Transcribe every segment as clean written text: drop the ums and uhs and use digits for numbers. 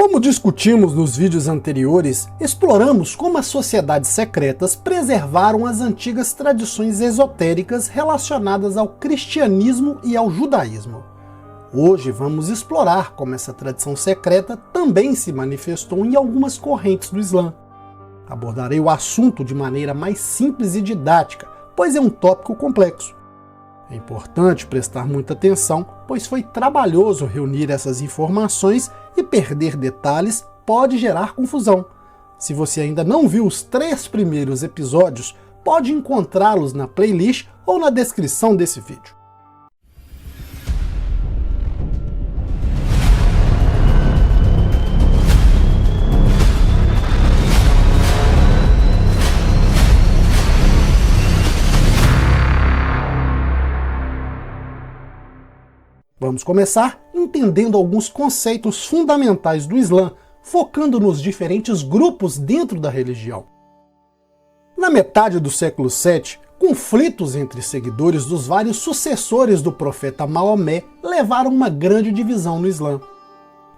Como discutimos nos vídeos anteriores, exploramos como as sociedades secretas preservaram as antigas tradições esotéricas relacionadas ao cristianismo e ao judaísmo. Hoje vamos explorar como essa tradição secreta também se manifestou em algumas correntes do Islã. Abordarei o assunto de maneira mais simples e didática, pois é um tópico complexo. É importante prestar muita atenção, pois foi trabalhoso reunir essas informações e perder detalhes pode gerar confusão. Se você ainda não viu os 3 primeiros episódios, pode encontrá-los na playlist ou na descrição desse vídeo. Vamos começar entendendo alguns conceitos fundamentais do Islã, focando nos diferentes grupos dentro da religião. Na metade do século VII, conflitos entre seguidores dos vários sucessores do profeta Maomé levaram uma grande divisão no Islã.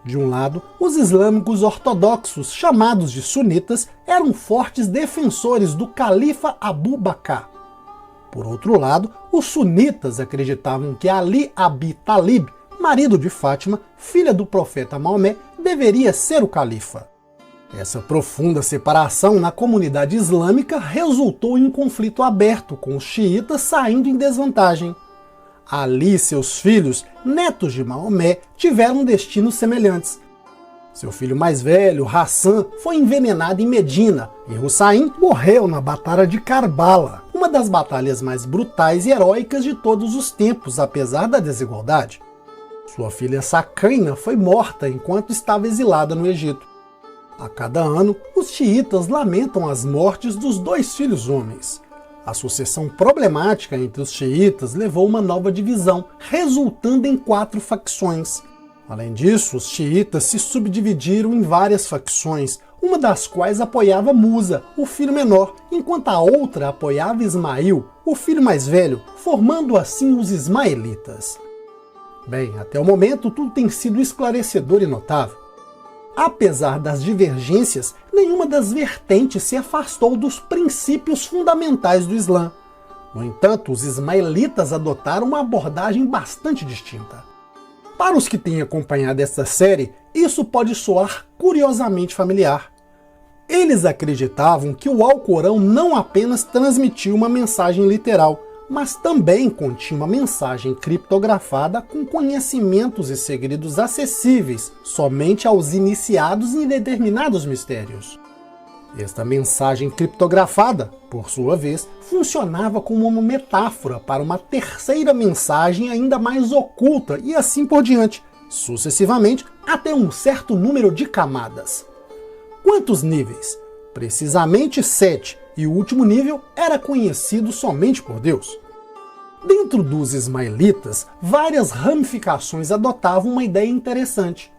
De um lado, os islâmicos ortodoxos, chamados de sunitas, eram fortes defensores do califa Abu Bakr. Por outro lado, os sunitas acreditavam que Ali Abi Talib, marido de Fátima, filha do profeta Maomé, deveria ser o califa. Essa profunda separação na comunidade islâmica resultou em um conflito aberto, com os xiitas saindo em desvantagem. Ali e seus filhos, netos de Maomé, tiveram destinos semelhantes. Seu filho mais velho, Hassan, foi envenenado em Medina e Hussain morreu na Batalha de Karbala, uma das batalhas mais brutais e heróicas de todos os tempos, apesar da desigualdade. Sua filha Sacaina foi morta enquanto estava exilada no Egito. A cada ano, os xiitas lamentam as mortes dos 2 filhos homens. A sucessão problemática entre os xiitas levou uma nova divisão, resultando em 4 facções. Além disso, os xiitas se subdividiram em várias facções, uma das quais apoiava Musa, o filho menor, enquanto a outra apoiava Ismail, o filho mais velho, formando assim os ismaelitas. Bem, até o momento tudo tem sido esclarecedor e notável. Apesar das divergências, nenhuma das vertentes se afastou dos princípios fundamentais do Islã. No entanto, os ismaelitas adotaram uma abordagem bastante distinta. Para os que têm acompanhado esta série, isso pode soar curiosamente familiar. Eles acreditavam que o Alcorão não apenas transmitia uma mensagem literal, mas também continha uma mensagem criptografada com conhecimentos e segredos acessíveis somente aos iniciados em determinados mistérios. Esta mensagem criptografada, por sua vez, funcionava como uma metáfora para uma terceira mensagem ainda mais oculta e assim por diante, sucessivamente até um certo número de camadas. Quantos níveis? Precisamente 7, e o último nível era conhecido somente por Deus. Dentro dos ismaelitas, várias ramificações adotavam uma ideia interessante.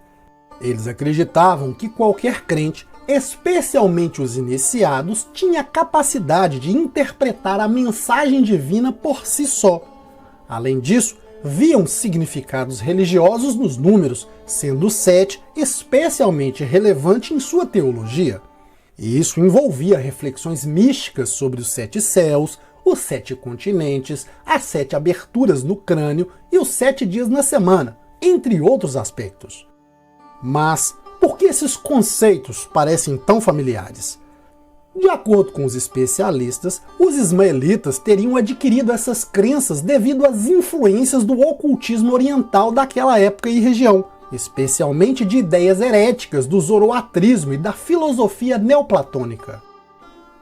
Eles acreditavam que qualquer crente, especialmente os iniciados, tinha a capacidade de interpretar a mensagem divina por si só. Além disso, viam significados religiosos nos números, sendo o 7 especialmente relevante em sua teologia. E isso envolvia reflexões místicas sobre os 7 céus, os 7 continentes, as 7 aberturas no crânio e os 7 dias na semana, entre outros aspectos. Mas por que esses conceitos parecem tão familiares? De acordo com os especialistas, os ismaelitas teriam adquirido essas crenças devido às influências do ocultismo oriental daquela época e região, especialmente de ideias heréticas do zoroatrismo e da filosofia neoplatônica.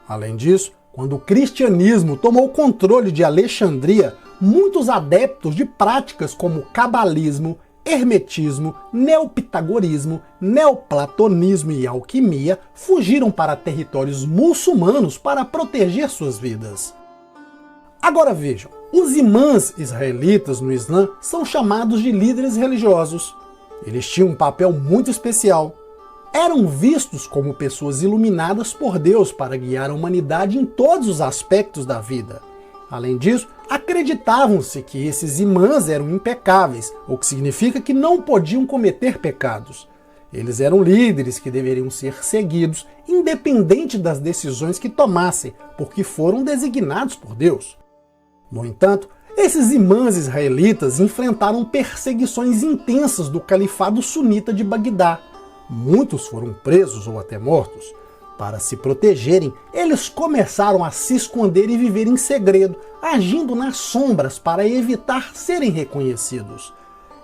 Além disso, quando o cristianismo tomou o controle de Alexandria, muitos adeptos de práticas como cabalismo, hermetismo, neopitagorismo, neoplatonismo e alquimia fugiram para territórios muçulmanos para proteger suas vidas. Agora vejam, os imãs israelitas no Islã são chamados de líderes religiosos. Eles tinham um papel muito especial. Eram vistos como pessoas iluminadas por Deus para guiar a humanidade em todos os aspectos da vida. Além disso, acreditavam-se que esses imãs eram impecáveis, o que significa que não podiam cometer pecados. Eles eram líderes que deveriam ser seguidos, independente das decisões que tomassem, porque foram designados por Deus. No entanto, esses imãs israelitas enfrentaram perseguições intensas do califado sunita de Bagdá. Muitos foram presos ou até mortos. Para se protegerem, eles começaram a se esconder e viver em segredo, agindo nas sombras para evitar serem reconhecidos.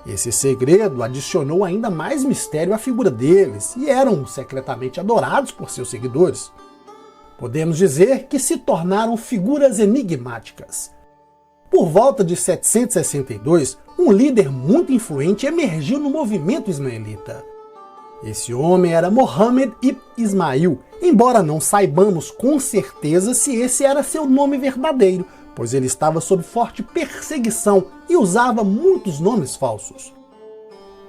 Esse segredo adicionou ainda mais mistério à figura deles e eram secretamente adorados por seus seguidores. Podemos dizer que se tornaram figuras enigmáticas. Por volta de 762, um líder muito influente emergiu no movimento ismaelita. Esse homem era Mohammed ibn Ismail, embora não saibamos com certeza se esse era seu nome verdadeiro, pois ele estava sob forte perseguição e usava muitos nomes falsos.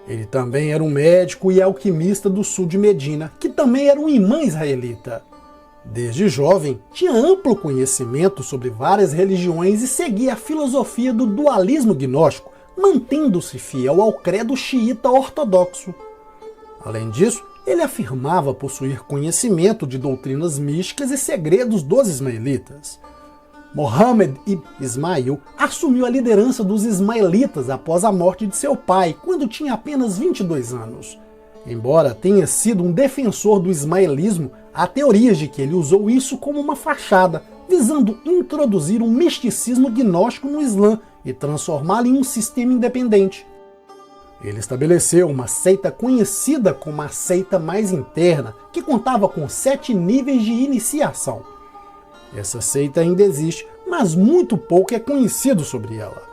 Ele também era um médico e alquimista do sul de Medina, que também era um imã israelita. Desde jovem, tinha amplo conhecimento sobre várias religiões e seguia a filosofia do dualismo gnóstico, mantendo-se fiel ao credo xiita ortodoxo. Além disso, ele afirmava possuir conhecimento de doutrinas místicas e segredos dos ismaelitas. Mohammed ibn Ismail assumiu a liderança dos ismaelitas após a morte de seu pai, quando tinha apenas 22 anos. Embora tenha sido um defensor do ismaelismo, há teorias de que ele usou isso como uma fachada, visando introduzir um misticismo gnóstico no Islã e transformá-lo em um sistema independente. Ele estabeleceu uma seita conhecida como a seita mais interna, que contava com 7 níveis de iniciação. Essa seita ainda existe, mas muito pouco é conhecido sobre ela.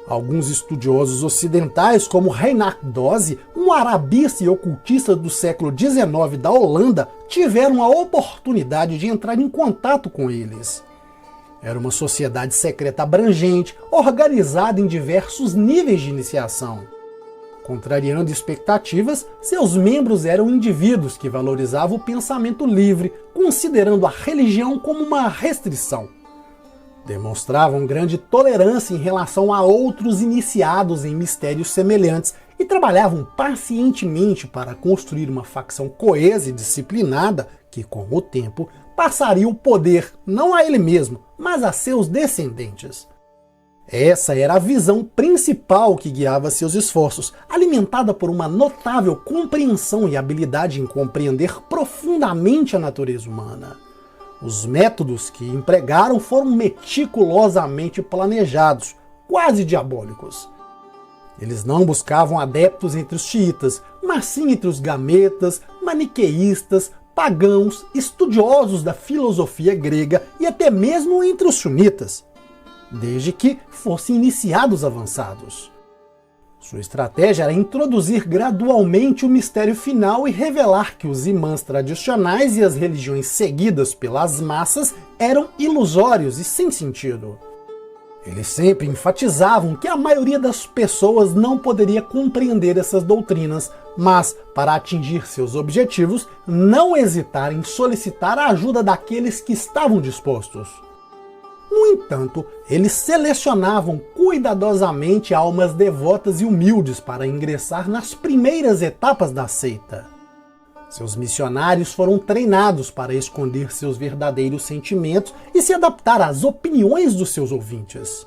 Alguns estudiosos ocidentais, como Reinhard Dose, um arabista e ocultista do século XIX da Holanda, tiveram a oportunidade de entrar em contato com eles. Era uma sociedade secreta abrangente, organizada em diversos níveis de iniciação. Contrariando expectativas, seus membros eram indivíduos que valorizavam o pensamento livre, considerando a religião como uma restrição. Demonstravam grande tolerância em relação a outros iniciados em mistérios semelhantes e trabalhavam pacientemente para construir uma facção coesa e disciplinada que, com o tempo, passaria o poder não a ele mesmo, mas a seus descendentes. Essa era a visão principal que guiava seus esforços, alimentada por uma notável compreensão e habilidade em compreender profundamente a natureza humana. Os métodos que empregaram foram meticulosamente planejados, quase diabólicos. Eles não buscavam adeptos entre os xiitas, mas sim entre os gametas, maniqueístas, pagãos, estudiosos da filosofia grega e até mesmo entre os sunitas, desde que fossem iniciados avançados. Sua estratégia era introduzir gradualmente o mistério final e revelar que os imãs tradicionais e as religiões seguidas pelas massas eram ilusórios e sem sentido. Eles sempre enfatizavam que a maioria das pessoas não poderia compreender essas doutrinas, mas, para atingir seus objetivos, não hesitar em solicitar a ajuda daqueles que estavam dispostos. No entanto, eles selecionavam cuidadosamente almas devotas e humildes para ingressar nas primeiras etapas da seita. Seus missionários foram treinados para esconder seus verdadeiros sentimentos e se adaptar às opiniões dos seus ouvintes.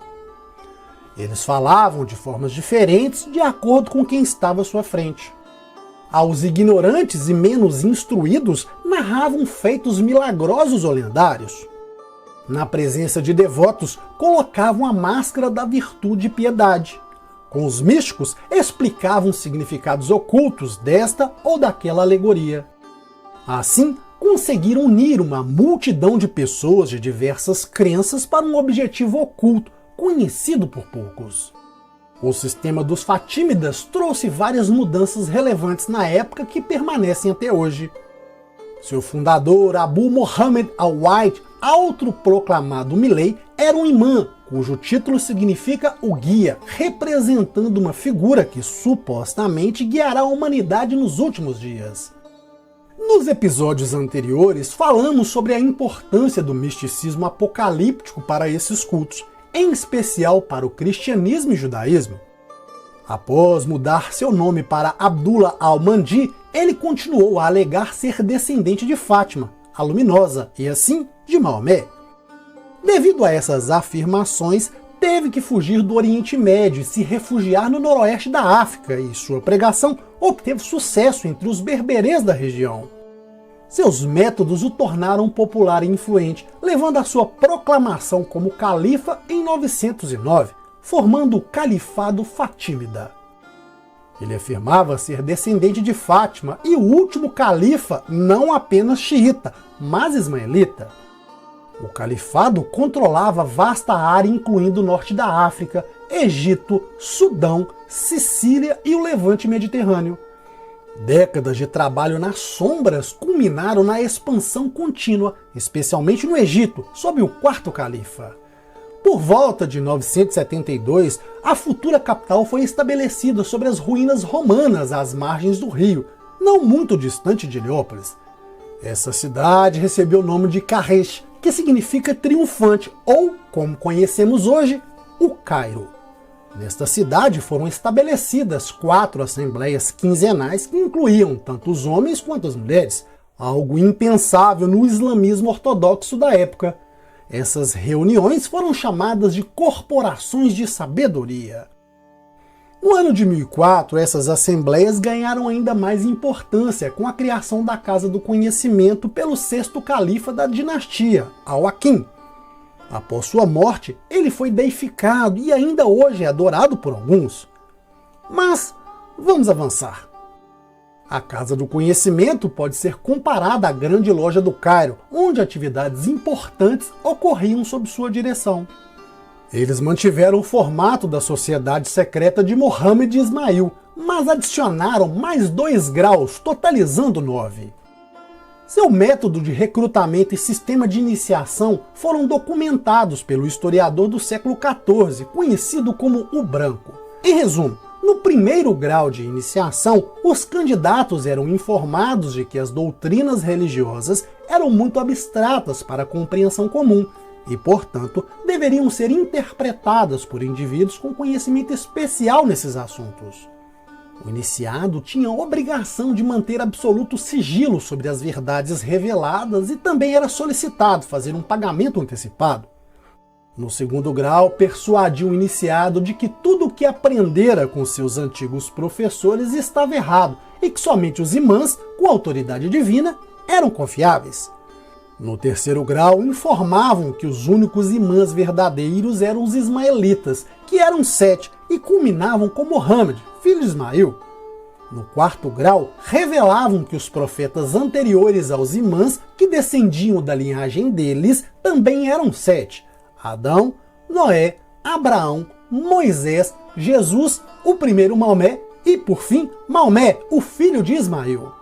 Eles falavam de formas diferentes de acordo com quem estava à sua frente. Aos ignorantes e menos instruídos, narravam feitos milagrosos ou lendários. Na presença de devotos, colocavam a máscara da virtude e piedade. Com os místicos, explicavam significados ocultos desta ou daquela alegoria. Assim, conseguiram unir uma multidão de pessoas de diversas crenças para um objetivo oculto, conhecido por poucos. O sistema dos Fatímidas trouxe várias mudanças relevantes na época que permanecem até hoje. Seu fundador, Abu Muhammad al-White, autoproclamado Milei, era um imã, cujo título significa o guia, representando uma figura que supostamente guiará a humanidade nos últimos dias. Nos episódios anteriores, falamos sobre a importância do misticismo apocalíptico para esses cultos, em especial para o cristianismo e judaísmo. Após mudar seu nome para Abdullah al-Mahdi, ele continuou a alegar ser descendente de Fátima, a Luminosa, e assim de Maomé. Devido a essas afirmações, teve que fugir do Oriente Médio e se refugiar no noroeste da África, e sua pregação obteve sucesso entre os berberês da região. Seus métodos o tornaram popular e influente, levando a sua proclamação como califa em 909, formando o Califado Fatímida. Ele afirmava ser descendente de Fátima e o último califa não apenas xiita, mas ismaelita. O califado controlava vasta área incluindo o norte da África, Egito, Sudão, Sicília e o Levante Mediterrâneo. Décadas de trabalho nas sombras culminaram na expansão contínua, especialmente no Egito, sob o quarto califa. Por volta de 972, a futura capital foi estabelecida sobre as ruínas romanas às margens do rio, não muito distante de Heliópolis. Essa cidade recebeu o nome de Carreche, que significa triunfante, ou, como conhecemos hoje, o Cairo. Nesta cidade foram estabelecidas 4 assembleias quinzenais que incluíam tanto os homens quanto as mulheres, algo impensável no islamismo ortodoxo da época. Essas reuniões foram chamadas de corporações de sabedoria. No ano de 1004, essas assembleias ganharam ainda mais importância com a criação da Casa do Conhecimento pelo 6º califa da dinastia, Al-Hakim. Após sua morte, ele foi deificado e ainda hoje é adorado por alguns. Mas vamos avançar. A Casa do Conhecimento pode ser comparada à Grande Loja do Cairo, onde atividades importantes ocorriam sob sua direção. Eles mantiveram o formato da sociedade secreta de Mohammed e Ismail, mas adicionaram mais 2 graus, totalizando 9. Seu método de recrutamento e sistema de iniciação foram documentados pelo historiador do século XIV, conhecido como o Branco. Em resumo, no primeiro grau de iniciação, os candidatos eram informados de que as doutrinas religiosas eram muito abstratas para a compreensão comum e, portanto, deveriam ser interpretadas por indivíduos com conhecimento especial nesses assuntos. O iniciado tinha a obrigação de manter absoluto sigilo sobre as verdades reveladas e também era solicitado fazer um pagamento antecipado. No segundo grau, persuadiu o iniciado de que tudo o que aprendera com seus antigos professores estava errado e que somente os imãs, com autoridade divina, eram confiáveis. No terceiro grau, informavam que os únicos imãs verdadeiros eram os ismaelitas, que eram 7 e culminavam com Mohammed, filho de Ismael. No quarto grau, revelavam que os profetas anteriores aos imãs, que descendiam da linhagem deles, também eram 7. Adão, Noé, Abraão, Moisés, Jesus, o primeiro Maomé e, por fim, Maomé, o filho de Ismael.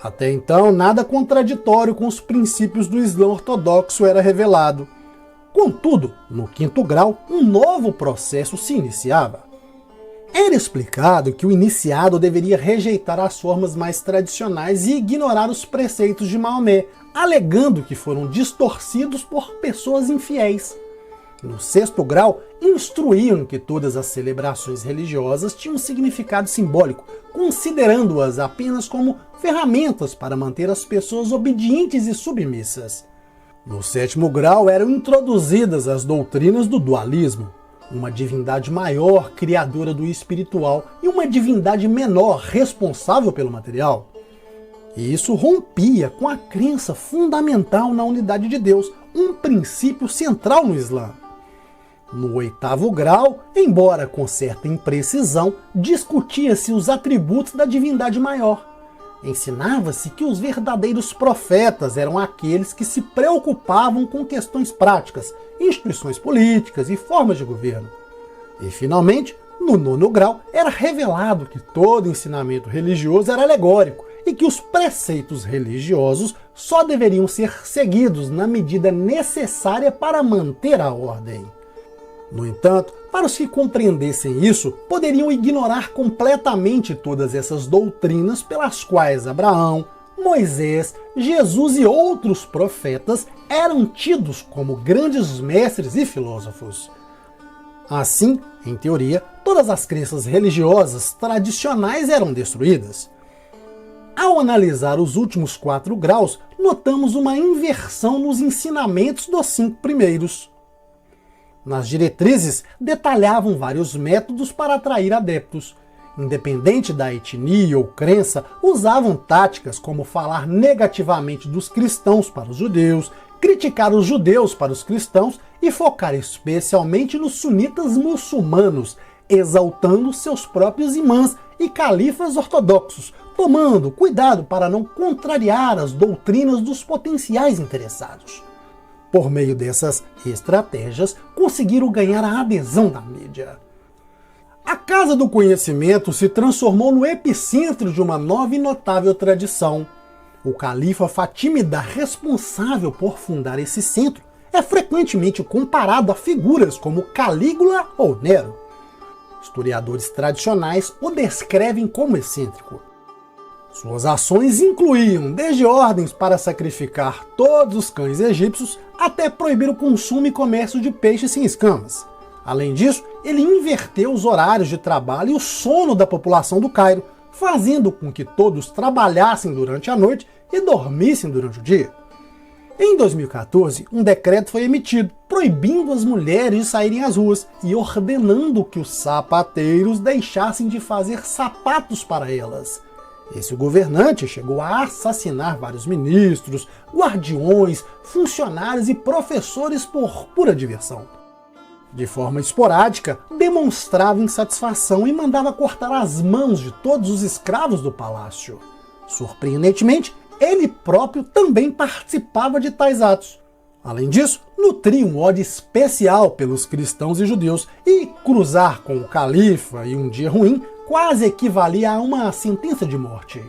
Até então, nada contraditório com os princípios do Islã ortodoxo era revelado. Contudo, no quinto grau, um novo processo se iniciava. Era explicado que o iniciado deveria rejeitar as formas mais tradicionais e ignorar os preceitos de Maomé, alegando que foram distorcidos por pessoas infiéis. No sexto grau, instruíam que todas as celebrações religiosas tinham significado simbólico, considerando-as apenas como ferramentas para manter as pessoas obedientes e submissas. No sétimo grau, eram introduzidas as doutrinas do dualismo, uma divindade maior, criadora do espiritual, e uma divindade menor, responsável pelo material. E isso rompia com a crença fundamental na unidade de Deus, um princípio central no Islã. No oitavo grau, embora com certa imprecisão, discutia-se os atributos da divindade maior. Ensinava-se que os verdadeiros profetas eram aqueles que se preocupavam com questões práticas, instituições políticas e formas de governo. E, finalmente, no nono grau, era revelado que todo ensinamento religioso era alegórico e que os preceitos religiosos só deveriam ser seguidos na medida necessária para manter a ordem. No entanto, para os que compreendessem isso, poderiam ignorar completamente todas essas doutrinas pelas quais Abraão, Moisés, Jesus e outros profetas eram tidos como grandes mestres e filósofos. Assim, em teoria, todas as crenças religiosas tradicionais eram destruídas. Ao analisar os últimos 4 graus, notamos uma inversão nos ensinamentos dos 5 primeiros. Nas diretrizes, detalhavam vários métodos para atrair adeptos. Independente da etnia ou crença, usavam táticas como falar negativamente dos cristãos para os judeus, criticar os judeus para os cristãos e focar especialmente nos sunitas muçulmanos, exaltando seus próprios imãs e califas ortodoxos, tomando cuidado para não contrariar as doutrinas dos potenciais interessados. Por meio dessas estratégias, conseguiram ganhar a adesão da mídia. A Casa do Conhecimento se transformou no epicentro de uma nova e notável tradição. O califa fatimida, responsável por fundar esse centro, é frequentemente comparado a figuras como Calígula ou Nero. Historiadores tradicionais o descrevem como excêntrico. Suas ações incluíam desde ordens para sacrificar todos os cães egípcios até proibir o consumo e comércio de peixes sem escamas. Além disso, ele inverteu os horários de trabalho e o sono da população do Cairo, fazendo com que todos trabalhassem durante a noite e dormissem durante o dia. Em 2014, um decreto foi emitido proibindo as mulheres de saírem às ruas e ordenando que os sapateiros deixassem de fazer sapatos para elas. Esse governante chegou a assassinar vários ministros, guardiões, funcionários e professores por pura diversão. De forma esporádica, demonstrava insatisfação e mandava cortar as mãos de todos os escravos do palácio. Surpreendentemente, ele próprio também participava de tais atos. Além disso, nutria um ódio especial pelos cristãos e judeus, e cruzar com o califa e um dia ruim quase equivalia a uma sentença de morte.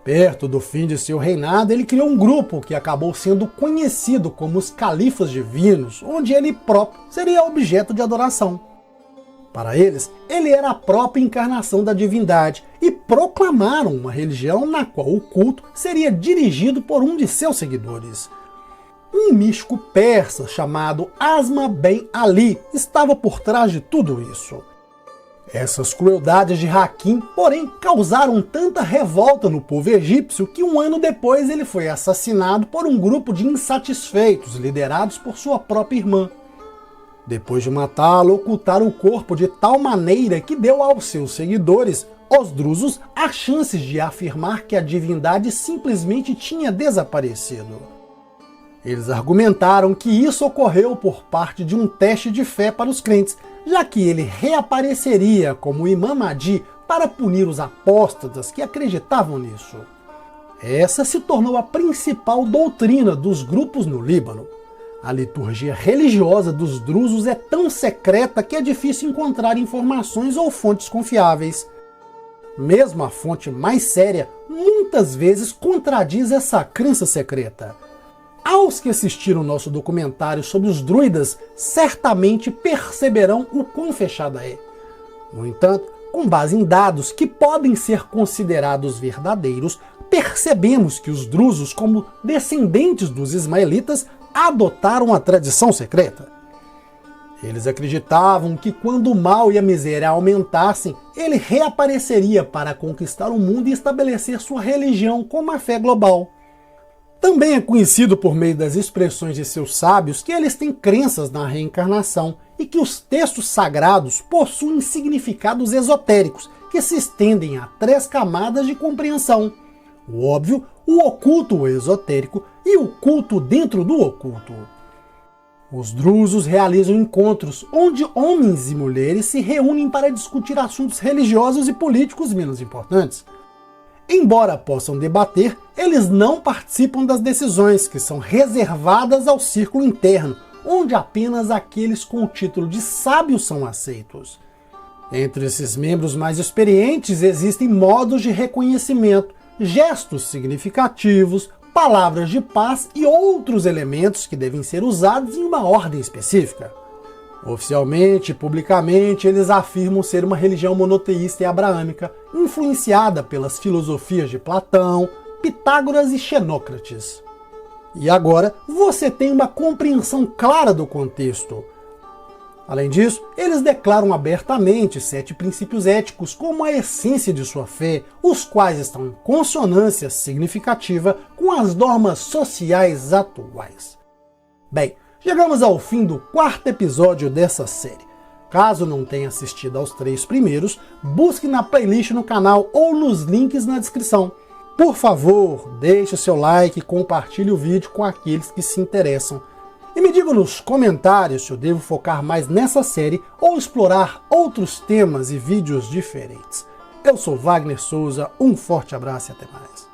Perto do fim de seu reinado, ele criou um grupo que acabou sendo conhecido como os Califas Divinos, onde ele próprio seria objeto de adoração. Para eles, ele era a própria encarnação da divindade e proclamaram uma religião na qual o culto seria dirigido por um de seus seguidores. Um místico persa chamado Asma Ben Ali estava por trás de tudo isso. Essas crueldades de Hakim, porém, causaram tanta revolta no povo egípcio que um ano depois ele foi assassinado por um grupo de insatisfeitos liderados por sua própria irmã. Depois de matá-lo, ocultaram o corpo de tal maneira que deu aos seus seguidores, os drusos, a chance de afirmar que a divindade simplesmente tinha desaparecido. Eles argumentaram que isso ocorreu por parte de um teste de fé para os crentes, já que ele reapareceria como Imam Mahdi para punir os apóstatas que acreditavam nisso. Essa se tornou a principal doutrina dos grupos no Líbano. A liturgia religiosa dos drusos é tão secreta que é difícil encontrar informações ou fontes confiáveis. Mesmo a fonte mais séria muitas vezes contradiz essa crença secreta. Aos que assistiram nosso documentário sobre os druidas, certamente perceberão o quão fechada é. No entanto, com base em dados que podem ser considerados verdadeiros, percebemos que os drusos, como descendentes dos ismaelitas, adotaram a tradição secreta. Eles acreditavam que quando o mal e a miséria aumentassem, ele reapareceria para conquistar o mundo e estabelecer sua religião como a fé global. Também é conhecido por meio das expressões de seus sábios que eles têm crenças na reencarnação e que os textos sagrados possuem significados esotéricos que se estendem a 3 camadas de compreensão: o óbvio, o oculto, o esotérico e o culto dentro do oculto. Os drusos realizam encontros onde homens e mulheres se reúnem para discutir assuntos religiosos e políticos menos importantes. Embora possam debater, eles não participam das decisões, que são reservadas ao círculo interno, onde apenas aqueles com o título de sábios são aceitos. Entre esses membros mais experientes existem modos de reconhecimento, gestos significativos, palavras de paz e outros elementos que devem ser usados em uma ordem específica. Oficialmente e publicamente, eles afirmam ser uma religião monoteísta e abraâmica, influenciada pelas filosofias de Platão, Pitágoras e Xenócrates. E agora você tem uma compreensão clara do contexto. Além disso, eles declaram abertamente 7 princípios éticos como a essência de sua fé, os quais estão em consonância significativa com as normas sociais atuais. Bem, chegamos ao fim do 4º episódio dessa série. Caso não tenha assistido aos 3 primeiros, busque na playlist no canal ou nos links na descrição. Por favor, deixe o seu like e compartilhe o vídeo com aqueles que se interessam. E me diga nos comentários se eu devo focar mais nessa série ou explorar outros temas e vídeos diferentes. Eu sou Wagner Souza, um forte abraço e até mais.